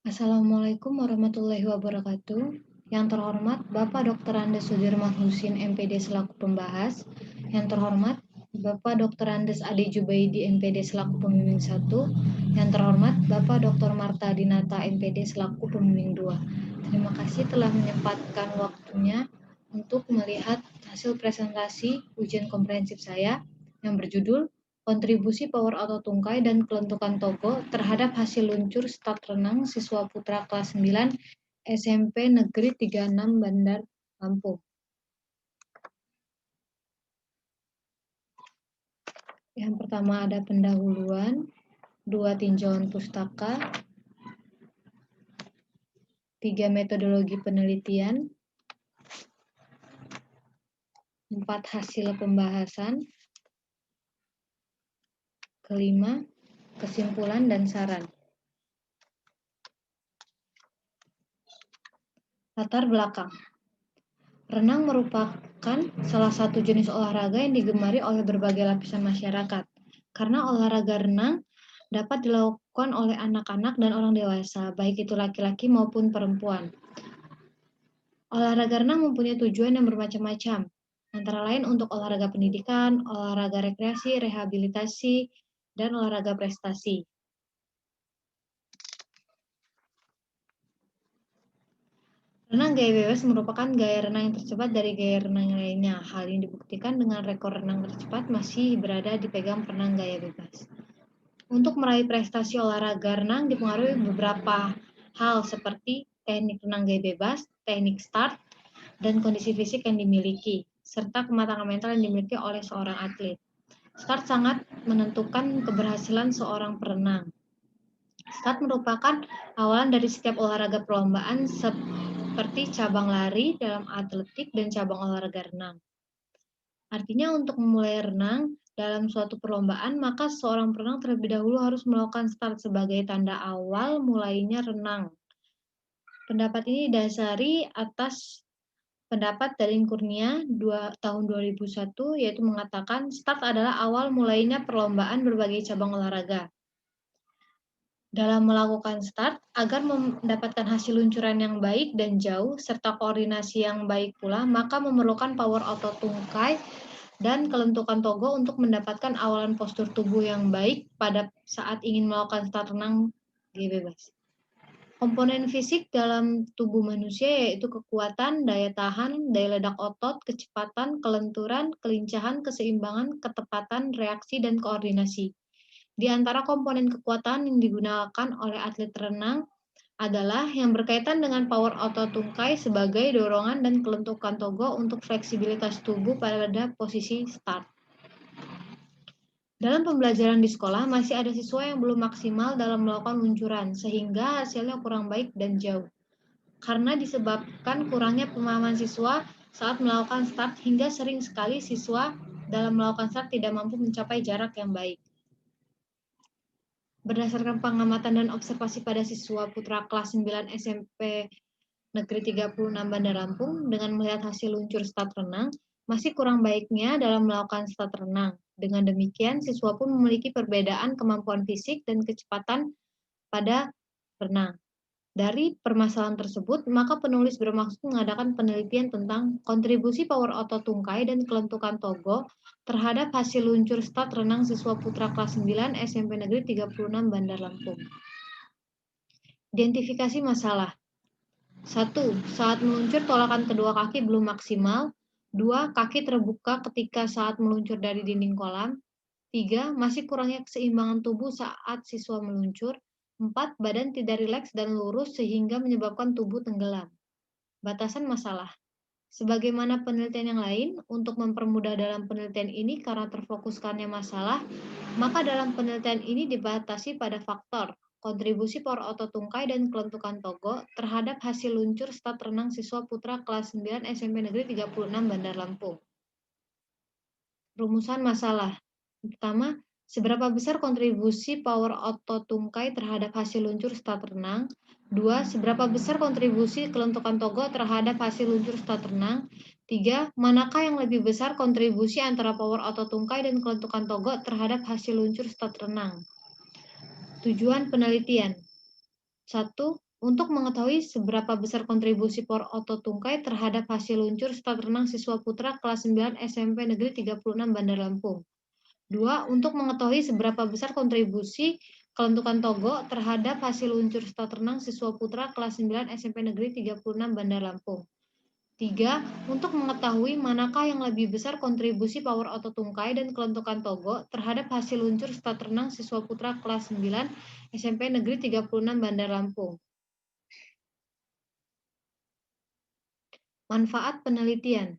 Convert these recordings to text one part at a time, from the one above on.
Assalamualaikum warahmatullahi wabarakatuh. Yang terhormat Bapak Dr. Andes Sudirman Husin, MPD selaku pembahas. Yang terhormat Bapak Dr. Andes Ade Jubaidi, MPD selaku pembimbing 1. Yang terhormat Bapak Dr. Marta Dinata, MPD selaku pembimbing 2. Terima kasih telah menyempatkan waktunya untuk melihat hasil presentasi ujian komprehensif saya yang berjudul Kontribusi Power Auto Tungkai dan Kelentukan Togo terhadap hasil luncur start renang siswa putra kelas 9 SMP Negeri 36 Bandar Lampung. Yang pertama ada pendahuluan, 2 tinjauan pustaka, 3 metodologi penelitian, 4 hasil pembahasan, kelima kesimpulan dan saran. Latar belakang. Renang merupakan salah satu jenis olahraga yang digemari oleh berbagai lapisan masyarakat. Karena olahraga renang dapat dilakukan oleh anak-anak dan orang dewasa, baik itu laki-laki maupun perempuan. Olahraga renang mempunyai tujuan yang bermacam-macam, antara lain untuk olahraga pendidikan, olahraga rekreasi, rehabilitasi, dan olahraga prestasi. Renang gaya bebas merupakan gaya renang yang tercepat dari gaya renang lainnya. Hal ini dibuktikan dengan rekor renang tercepat masih berada dipegang renang gaya bebas. Untuk meraih prestasi olahraga renang dipengaruhi beberapa hal seperti teknik renang gaya bebas, teknik start, dan kondisi fisik yang dimiliki, serta kematangan mental yang dimiliki oleh seorang atlet. Start sangat menentukan keberhasilan seorang perenang. Start merupakan awalan dari setiap olahraga perlombaan seperti cabang lari dalam atletik dan cabang olahraga renang. Artinya untuk memulai renang dalam suatu perlombaan, maka seorang perenang terlebih dahulu harus melakukan start sebagai tanda awal mulainya renang. Pendapat ini didasari atas pendapat dari Kurnia tahun 2001, yaitu mengatakan start adalah awal mulainya perlombaan berbagai cabang olahraga. Dalam melakukan start, agar mendapatkan hasil luncuran yang baik dan jauh, serta koordinasi yang baik pula, maka memerlukan power otot tungkai dan kelentukan togo untuk mendapatkan awalan postur tubuh yang baik pada saat ingin melakukan start renang gaya bebas. Komponen fisik dalam tubuh manusia yaitu kekuatan, daya tahan, daya ledak otot, kecepatan, kelenturan, kelincahan, keseimbangan, ketepatan, reaksi, dan koordinasi. Di antara komponen kekuatan yang digunakan oleh atlet renang adalah yang berkaitan dengan power otot tungkai sebagai dorongan dan kelentukan togo untuk fleksibilitas tubuh pada posisi start. Dalam pembelajaran di sekolah, masih ada siswa yang belum maksimal dalam melakukan luncuran, sehingga hasilnya kurang baik dan jauh. Karena disebabkan kurangnya pemahaman siswa saat melakukan start, hingga sering sekali siswa dalam melakukan start tidak mampu mencapai jarak yang baik. Berdasarkan pengamatan dan observasi pada siswa putra kelas 9 SMP Negeri 36 Bandar Lampung, dengan melihat hasil luncur start renang, masih kurang baiknya dalam melakukan start renang. Dengan demikian, siswa pun memiliki perbedaan kemampuan fisik dan kecepatan pada renang. Dari permasalahan tersebut, maka penulis bermaksud mengadakan penelitian tentang kontribusi power otot tungkai dan kelentukan togo terhadap hasil luncur start renang siswa putra kelas 9 SMP Negeri 36 Bandar Lampung. Identifikasi masalah. 1. Saat meluncur tolakan kedua kaki belum maksimal. 2. Kaki terbuka ketika saat meluncur dari dinding kolam. 3. Masih kurangnya keseimbangan tubuh saat siswa meluncur. 4. Badan tidak rileks dan lurus sehingga menyebabkan tubuh tenggelam. Batasan masalah. Sebagaimana penelitian yang lain, untuk mempermudah dalam penelitian ini karena terfokuskannya masalah, maka dalam penelitian ini dibatasi pada faktor kontribusi power otot tungkai dan kelentukan togo terhadap hasil luncur start renang siswa putra kelas 9 SMP Negeri 36 Bandar Lampung. Rumusan masalah. Pertama, seberapa besar kontribusi power otot tungkai terhadap hasil luncur start renang? 2. Seberapa besar kontribusi kelentukan togo terhadap hasil luncur start renang? 3. Manakah yang lebih besar kontribusi antara power otot tungkai dan kelentukan togo terhadap hasil luncur start renang? Tujuan penelitian. 1. Untuk mengetahui seberapa besar kontribusi power otot tungkai terhadap hasil luncur start renang siswa putra kelas 9 SMP Negeri 36 Bandar Lampung. 2. Untuk mengetahui seberapa besar kontribusi kelentukan Togo terhadap hasil luncur start renang siswa putra kelas 9 SMP Negeri 36 Bandar Lampung. 3. Untuk mengetahui manakah yang lebih besar kontribusi power otot tungkai dan kelentukan Togo terhadap hasil luncur start renang siswa putra kelas 9 SMP Negeri 36 Bandar Lampung. Manfaat penelitian.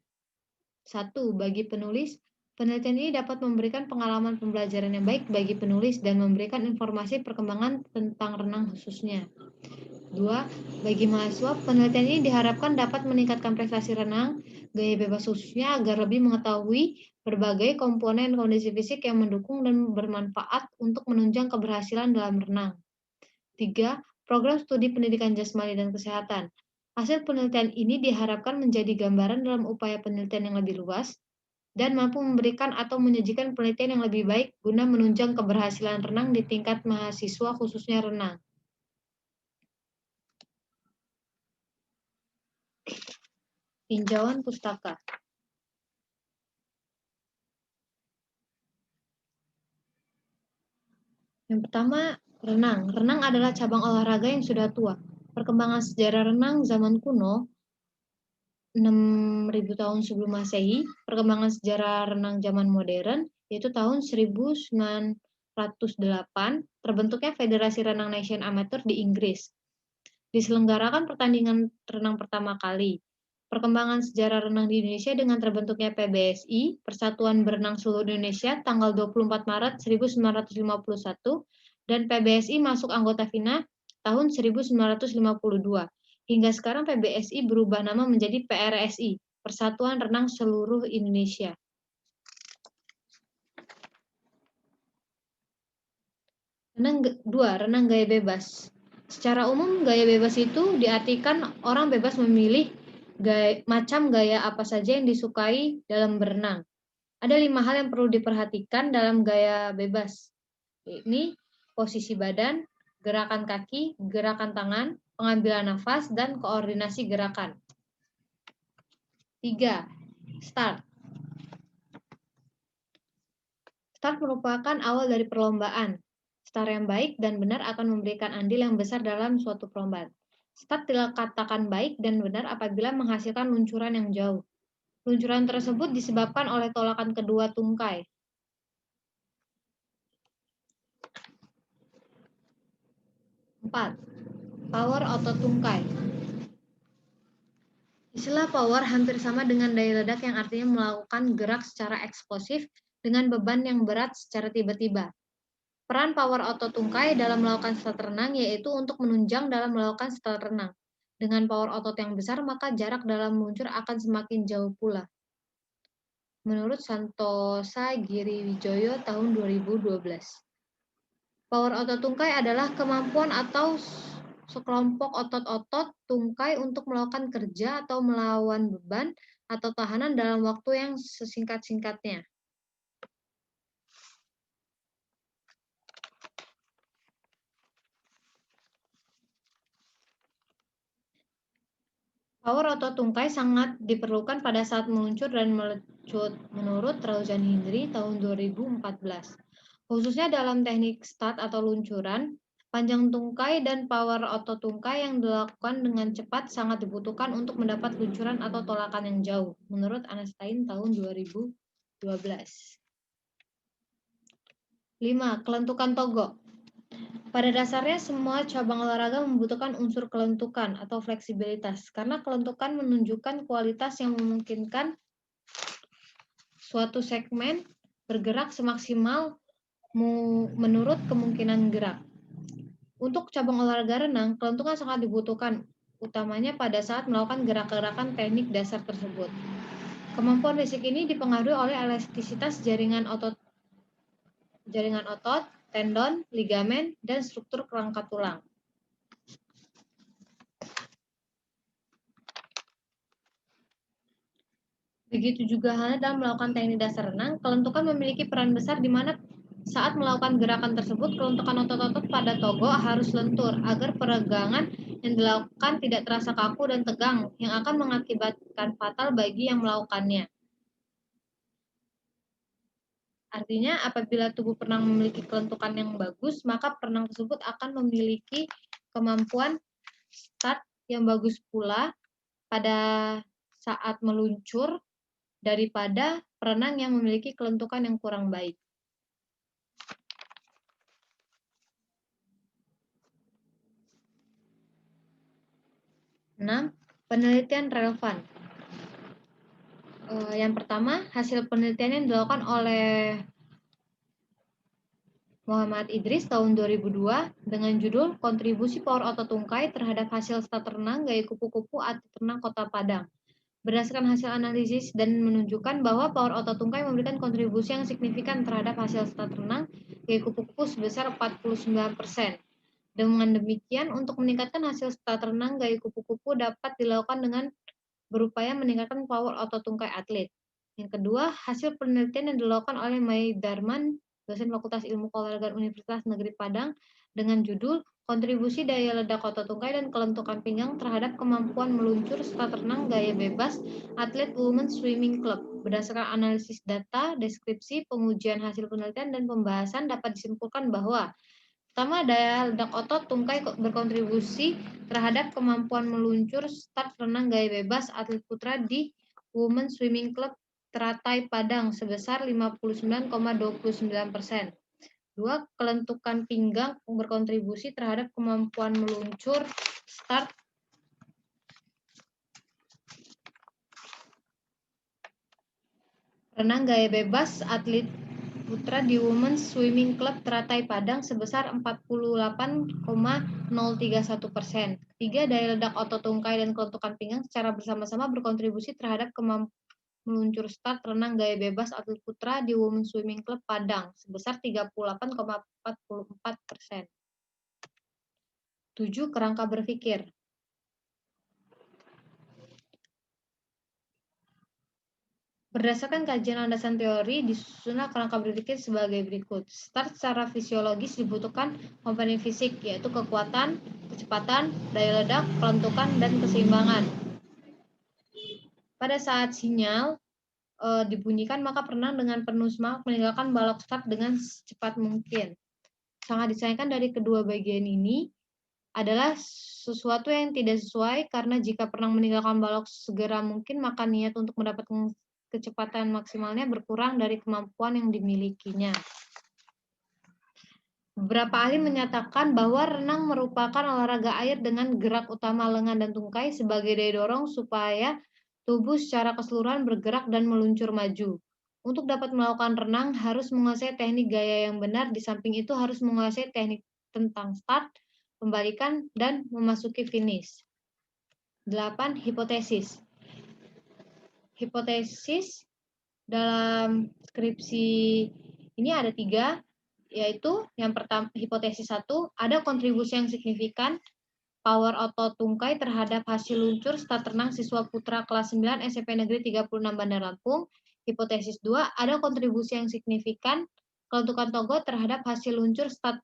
1. Bagi penulis, penelitian ini dapat memberikan pengalaman pembelajaran yang baik bagi penulis dan memberikan informasi perkembangan tentang renang khususnya. 2. Bagi mahasiswa, penelitian ini diharapkan dapat meningkatkan prestasi renang gaya bebas khususnya agar lebih mengetahui berbagai komponen kondisi fisik yang mendukung dan bermanfaat untuk menunjang keberhasilan dalam renang. 3. Program studi pendidikan jasmani dan kesehatan. Hasil penelitian ini diharapkan menjadi gambaran dalam upaya penelitian yang lebih luas dan mampu memberikan atau menyajikan penelitian yang lebih baik guna menunjang keberhasilan renang di tingkat mahasiswa khususnya renang. Tinjauan pustaka. Yang pertama, renang. Renang adalah cabang olahraga yang sudah tua. Perkembangan sejarah renang zaman kuno, 6.000 tahun sebelum Masehi, perkembangan sejarah renang zaman modern, yaitu tahun 1908, terbentuknya Federasi Renang Nation Amateur di Inggris. Diselenggarakan pertandingan renang pertama kali. Perkembangan sejarah renang di Indonesia dengan terbentuknya PBSI, Persatuan Berenang Seluruh Indonesia, tanggal 24 Maret 1951, dan PBSI masuk anggota FINA tahun 1952. Hingga sekarang PBSI berubah nama menjadi PRSI, Persatuan Renang Seluruh Indonesia. Renang gaya bebas. Secara umum, gaya bebas itu diartikan orang bebas memilih macam gaya apa saja yang disukai dalam berenang. Ada 5 hal yang perlu diperhatikan dalam gaya bebas. Ini posisi badan, gerakan kaki, gerakan tangan, pengambilan nafas, dan koordinasi gerakan. 3. Start. Start merupakan awal dari perlombaan. Start yang baik dan benar akan memberikan andil yang besar dalam suatu perlombaan. Start dikatakan baik dan benar apabila menghasilkan luncuran yang jauh. Luncuran tersebut disebabkan oleh tolakan kedua tungkai. 4. Power otot tungkai. Istilah power hampir sama dengan daya ledak yang artinya melakukan gerak secara eksplosif dengan beban yang berat secara tiba-tiba. Peran power otot tungkai dalam melakukan start renang yaitu untuk menunjang dalam melakukan start renang. Dengan power otot yang besar, maka jarak dalam meluncur akan semakin jauh pula. Menurut Santosa Giriwijoyo tahun 2012. Power otot tungkai adalah kemampuan atau sekelompok otot-otot tungkai untuk melakukan kerja atau melawan beban atau tahanan dalam waktu yang sesingkat-singkatnya. Power otot tungkai sangat diperlukan pada saat meluncur dan melecut menurut Rauzan Hindri tahun 2014. Khususnya dalam teknik start atau luncuran, panjang tungkai dan power otot tungkai yang dilakukan dengan cepat sangat dibutuhkan untuk mendapat luncuran atau tolakan yang jauh, menurut Anastain tahun 2012. 5. Kelentukan Togo. Pada dasarnya, semua cabang olahraga membutuhkan unsur kelentukan atau fleksibilitas, karena kelentukan menunjukkan kualitas yang memungkinkan suatu segmen bergerak semaksimal menurut kemungkinan gerak. Untuk cabang olahraga renang, kelentukan sangat dibutuhkan, utamanya pada saat melakukan gerak-gerakan teknik dasar tersebut. Kemampuan fisik ini dipengaruhi oleh elastisitas jaringan otot, tendon, ligamen, dan struktur kerangka tulang. Begitu juga halnya dalam melakukan teknik dasar renang, kelentukan memiliki peran besar di mana saat melakukan gerakan tersebut, kelentukan otot-otot pada togo harus lentur agar peregangan yang dilakukan tidak terasa kaku dan tegang yang akan mengakibatkan fatal bagi yang melakukannya. Artinya, apabila tubuh perenang memiliki kelentukan yang bagus, maka perenang tersebut akan memiliki kemampuan start yang bagus pula pada saat meluncur daripada perenang yang memiliki kelentukan yang kurang baik. 6. Penelitian relevan. Yang pertama, hasil penelitian yang dilakukan oleh Muhammad Idris tahun 2002 dengan judul Kontribusi Power Otot Tungkai terhadap hasil start renang gaya kupu-kupu atlet renang Kota Padang. Berdasarkan hasil analisis dan menunjukkan bahwa power otot tungkai memberikan kontribusi yang signifikan terhadap hasil start renang gaya kupu-kupu sebesar 49%. Dengan demikian, untuk meningkatkan hasil start renang gaya kupu-kupu dapat dilakukan dengan berupaya meningkatkan power otot tungkai atlet. Yang kedua, hasil penelitian yang dilakukan oleh Mai Darman, dosen Fakultas Ilmu Keolahragaan Universitas Negeri Padang, dengan judul Kontribusi Daya Ledak Otot Tungkai dan Kelentukan Pinggang terhadap Kemampuan Meluncur Start Renang Gaya Bebas Atlet Women's Swimming Club. Berdasarkan analisis data, deskripsi, pengujian hasil penelitian, dan pembahasan dapat disimpulkan bahwa pertama, daya ledak otot tungkai berkontribusi terhadap kemampuan meluncur start renang gaya bebas atlet putra di Women's Swimming Club Teratai Padang sebesar 59,29%. Dua, kelentukan pinggang berkontribusi terhadap kemampuan meluncur start renang gaya bebas atlet putra di Women's Swimming Club Teratai Padang sebesar 48,031%. Ketiga, daya ledak otot tungkai dan kelentukan pinggang secara bersama-sama berkontribusi terhadap kemampuan meluncur start renang gaya bebas atlet putra di Women's Swimming Club Padang sebesar 38,44%. 7. Kerangka berpikir. Berdasarkan kajian landasan teori, disusunlah kerangka berpikir sebagai berikut. Start secara fisiologis dibutuhkan komponen fisik, yaitu kekuatan, kecepatan, daya ledak, kelentukan, dan keseimbangan. Pada saat sinyal dibunyikan, maka perenang dengan penuh semangat meninggalkan balok start dengan secepat mungkin. Sangat disayangkan dari kedua bagian ini adalah sesuatu yang tidak sesuai, karena jika perenang meninggalkan balok segera mungkin, maka niat untuk mendapatkan kecepatan maksimalnya berkurang dari kemampuan yang dimilikinya. Beberapa ahli menyatakan bahwa renang merupakan olahraga air dengan gerak utama lengan dan tungkai sebagai daya dorong supaya tubuh secara keseluruhan bergerak dan meluncur maju. Untuk dapat melakukan renang harus menguasai teknik gaya yang benar, di samping itu harus menguasai teknik tentang start, pembalikan, dan memasuki finish. 8. Hipotesis. Hipotesis dalam skripsi ini ada 3, yaitu yang pertama, hipotesis 1, ada kontribusi yang signifikan power otot tungkai terhadap hasil luncur start renang siswa putra kelas 9 SMP Negeri 36 Bandar Lampung. Hipotesis 2, ada kontribusi yang signifikan kelentukan togo terhadap hasil luncur start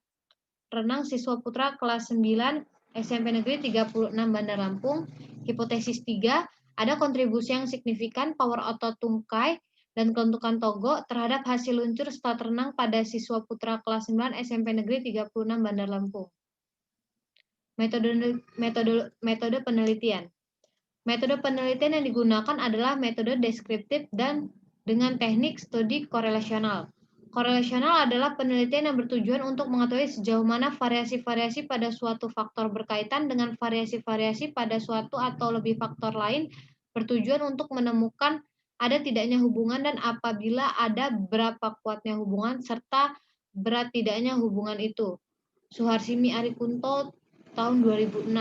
renang siswa putra kelas 9 SMP Negeri 36 Bandar Lampung. Hipotesis 3, ada kontribusi yang signifikan power otot tungkai dan kelentukan togo terhadap hasil luncur start renang pada siswa putra kelas 9 SMP Negeri 36 Bandar Lampung. Metode penelitian. Metode penelitian yang digunakan adalah metode deskriptif dan dengan teknik studi korelasional. Korelasional adalah penelitian yang bertujuan untuk mengetahui sejauh mana variasi-variasi pada suatu faktor berkaitan dengan variasi-variasi pada suatu atau lebih faktor lain, bertujuan untuk menemukan ada tidaknya hubungan, dan apabila ada, berapa kuatnya hubungan serta berat tidaknya hubungan itu. Suharsimi Arikunto tahun 2006.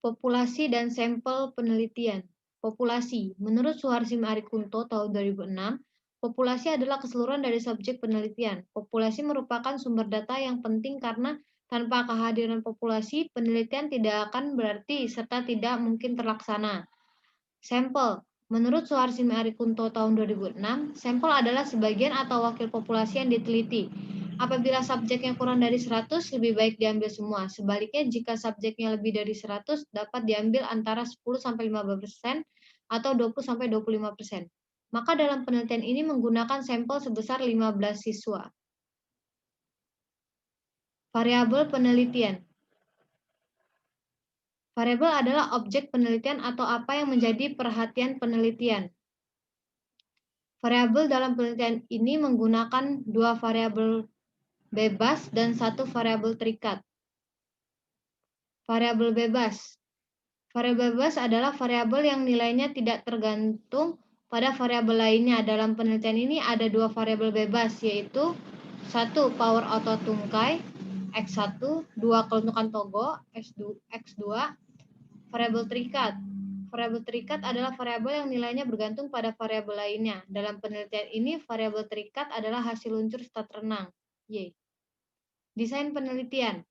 Populasi dan sampel penelitian. Populasi. Menurut Suharsimi Arikunto tahun 2006, populasi adalah keseluruhan dari subjek penelitian. Populasi merupakan sumber data yang penting karena tanpa kehadiran populasi, penelitian tidak akan berarti serta tidak mungkin terlaksana. Sampel. Menurut Suharsimi Arikunto tahun 2006, sampel adalah sebagian atau wakil populasi yang diteliti. Apabila subjeknya kurang dari 100, lebih baik diambil semua. Sebaliknya, jika subjeknya lebih dari 100, dapat diambil antara 10-15% atau 20-25%. Maka dalam penelitian ini menggunakan sampel sebesar 15 siswa. Variabel penelitian. Variabel adalah objek penelitian atau apa yang menjadi perhatian penelitian. Variabel dalam penelitian ini menggunakan 2 variabel bebas dan 1 variabel terikat. Variabel bebas. Variabel bebas adalah variabel yang nilainya tidak tergantung pada variabel lainnya. Dalam penelitian ini ada 2 variabel bebas, yaitu 1 power otot tungkai X1, 2 kelentukan togo X2. Variabel terikat. Variabel terikat adalah variabel yang nilainya bergantung pada variabel lainnya. Dalam penelitian ini, variabel terikat adalah hasil luncur stat renang. Y. Desain penelitian.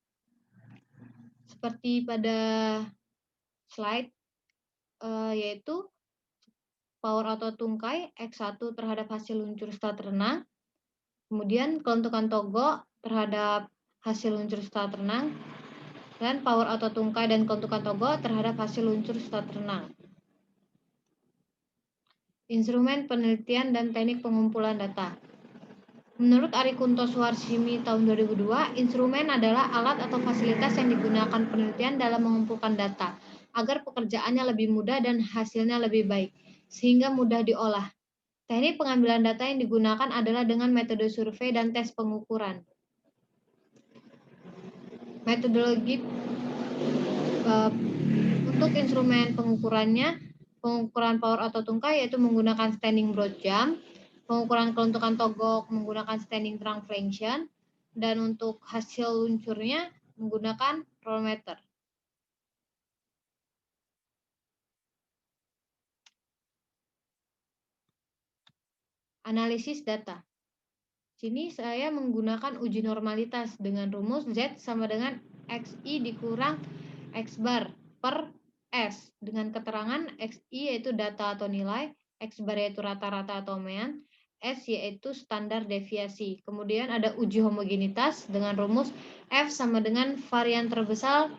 Seperti pada slide, yaitu power otot tungkai X1 terhadap hasil luncur stat renang, kemudian kelentukan togo terhadap hasil luncur stat renang, dan power otot tungkai dan kelentukan togo terhadap hasil luncur stat renang. Instrumen penelitian dan teknik pengumpulan data. Menurut Ari Kunto Suharsimi tahun 2002, instrumen adalah alat atau fasilitas yang digunakan penelitian dalam mengumpulkan data agar pekerjaannya lebih mudah dan hasilnya lebih baik, sehingga mudah diolah. Teknik pengambilan data yang digunakan adalah dengan metode survei dan tes pengukuran. Metodologi untuk instrumen pengukurannya, pengukuran power atau tungkai yaitu menggunakan standing broad jump, pengukuran kelentukan togok menggunakan standing trunk flexion, dan untuk hasil luncurnya menggunakan rollmeter. Analisis data. Sini saya menggunakan uji normalitas dengan rumus Z sama dengan XI dikurang X bar per S dengan keterangan XI yaitu data atau nilai, X bar yaitu rata-rata atau mean, S yaitu standar deviasi. Kemudian ada uji homogenitas dengan rumus F sama dengan varian terbesar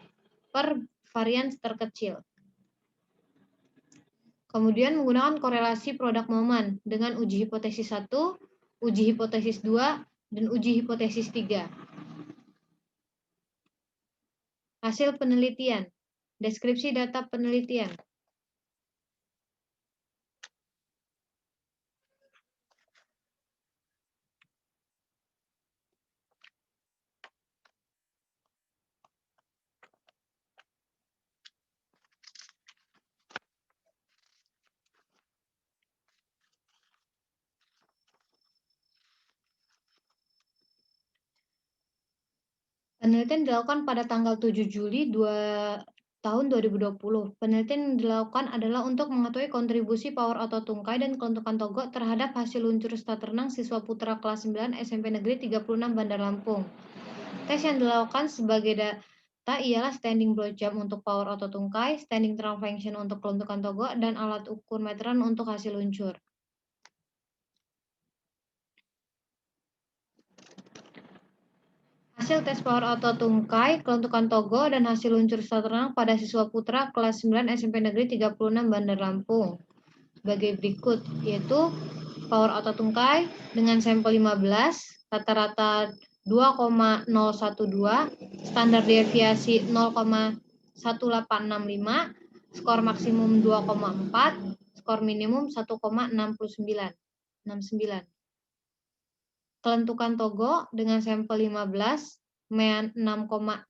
per varian terkecil. Kemudian menggunakan korelasi produk moment dengan uji hipotesis 1, uji hipotesis 2, dan uji hipotesis 3. Hasil penelitian. Deskripsi data penelitian. Penelitian dilakukan pada tanggal 7 Juli tahun 2020. Penelitian yang dilakukan adalah untuk mengetahui kontribusi power otot tungkai dan kelentukan togo terhadap hasil luncur stat renang siswa putra kelas 9 SMP Negeri 36 Bandar Lampung. Tes yang dilakukan sebagai data ialah standing broad jump untuk power otot tungkai, standing trunk flexion untuk kelentukan togo, dan alat ukur meteran untuk hasil luncur. Hasil tes power otot tungkai, kelentukan togo, dan hasil luncur stat renang pada siswa putra kelas 9 SMP Negeri 36 Bandar Lampung sebagai berikut, yaitu power otot tungkai dengan sampel 15, rata-rata 2,012, standar deviasi 0,1865, skor maksimum 2,4, skor minimum 1,69. Kelentukan togo dengan sampel 15, mean 6,666,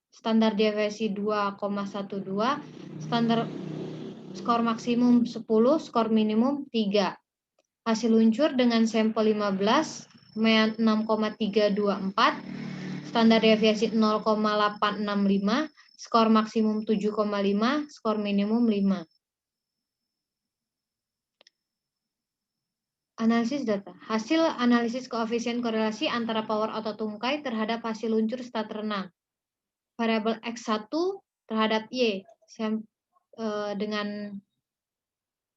standar deviasi 2,12, standar skor maksimum 10, skor minimum 3. Hasil luncur dengan sampel 15, mean 6,324, standar deviasi 0,865, skor maksimum 7,5, skor minimum 5. Analisis data. Hasil analisis koefisien korelasi antara power otot tungkai terhadap hasil luncur stat renang. Variabel X1 terhadap Y dengan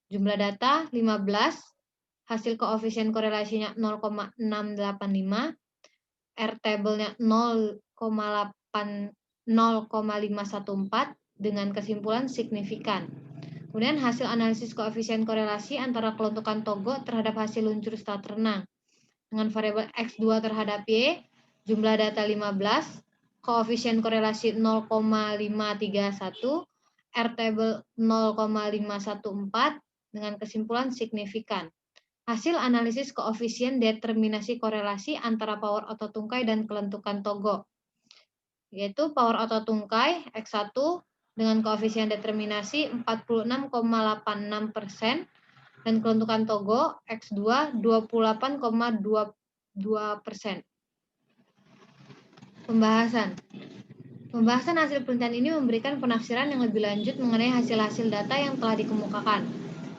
jumlah data 15, hasil koefisien korelasinya 0,685, R-table-nya 0,514 dengan kesimpulan signifikan. Kemudian hasil analisis koefisien korelasi antara keluntukan togo terhadap hasil luncur start renang dengan variabel X2 terhadap Y, jumlah data 15, koefisien korelasi 0,531, R-table 0,514 dengan kesimpulan signifikan. Hasil analisis koefisien determinasi korelasi antara power otot tungkai dan kelentukan togo, yaitu power otot tungkai X1 dengan koefisien determinasi 46,86% dan kelentukan togo X2 28,22%. Pembahasan hasil penelitian ini memberikan penafsiran yang lebih lanjut mengenai hasil-hasil data yang telah dikemukakan.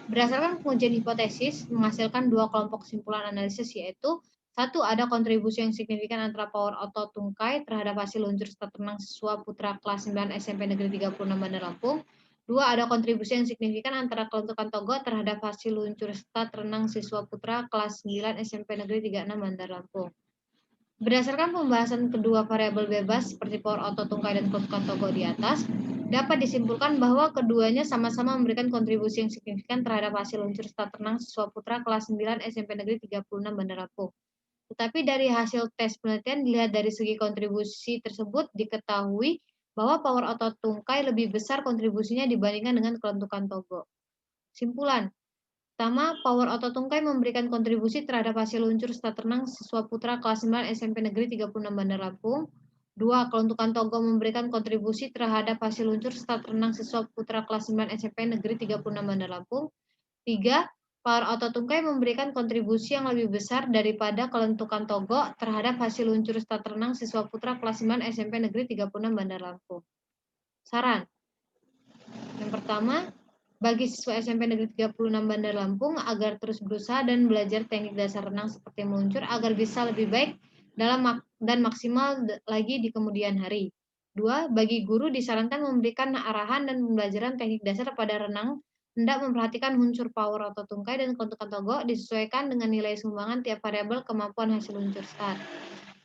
Berdasarkan pengujian hipotesis, menghasilkan dua kelompok kesimpulan analisis, yaitu satu, ada kontribusi yang signifikan antara power otot tungkai terhadap hasil luncur start renang siswa putra kelas 9 SMP Negeri 36 Bandar Lampung. Dua, ada kontribusi yang signifikan antara kelentukan togo terhadap hasil luncur start renang siswa putra kelas 9 SMP Negeri 36 Bandar Lampung. Berdasarkan pembahasan kedua variabel bebas seperti power otot tungkai dan kelentukan togo di atas, dapat disimpulkan bahwa keduanya sama-sama memberikan kontribusi yang signifikan terhadap hasil luncur start renang siswa putra kelas 9 SMP Negeri 36 Bandar Lampung. Tetapi dari hasil tes penelitian dilihat dari segi kontribusi tersebut diketahui bahwa power otot tungkai lebih besar kontribusinya dibandingkan dengan kelentukan togo. Simpulan. Pertama, power otot tungkai memberikan kontribusi terhadap hasil luncur start renang siswa putra kelas 9 SMP Negeri 36 Bandar Lampung. Dua, kelentukan togo memberikan kontribusi terhadap hasil luncur start renang siswa putra kelas 9 SMP Negeri 36 Bandar Lampung. Tiga, power otot tungkai memberikan kontribusi yang lebih besar daripada kelentukan togo terhadap hasil luncur start renang siswa putra kelas 9 SMP Negeri 36 Bandar Lampung. Saran. Yang pertama, bagi siswa SMP Negeri 36 Bandar Lampung agar terus berusaha dan belajar teknik dasar renang seperti meluncur agar bisa lebih baik dan maksimal lagi di kemudian hari. Dua, bagi guru disarankan memberikan arahan dan pembelajaran teknik dasar pada renang, hendak memperhatikan unsur power otot tungkai dan kelentukan togo disesuaikan dengan nilai sumbangan tiap variabel kemampuan hasil luncur start.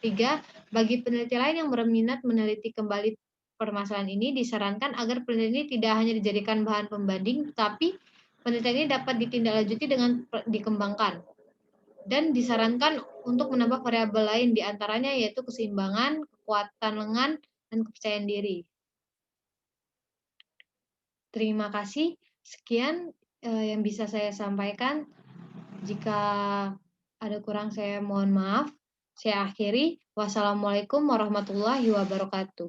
Tiga, bagi peneliti lain yang berminat meneliti kembali permasalahan ini, disarankan agar penelitian ini tidak hanya dijadikan bahan pembanding, tapi penelitian ini dapat ditindaklanjuti dengan dikembangkan. Dan disarankan untuk menambah variabel lain, diantaranya yaitu keseimbangan, kekuatan lengan, dan kepercayaan diri. Terima kasih. Sekian yang bisa saya sampaikan. Jika ada kurang saya mohon maaf. Saya akhiri. Wassalamualaikum warahmatullahi wabarakatuh.